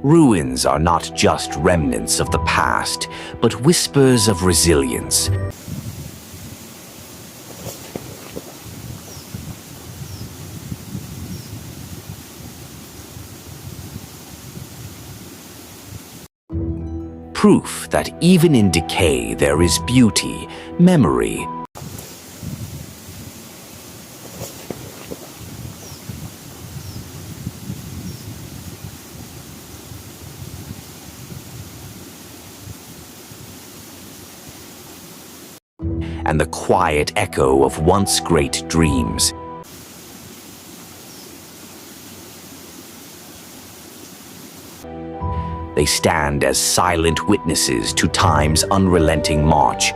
Ruins are not just remnants of the past, but whispers of resilience. Proof that even in decay there is beauty, memory, and the quiet echo of once great dreams. They stand as silent witnesses to time's unrelenting march,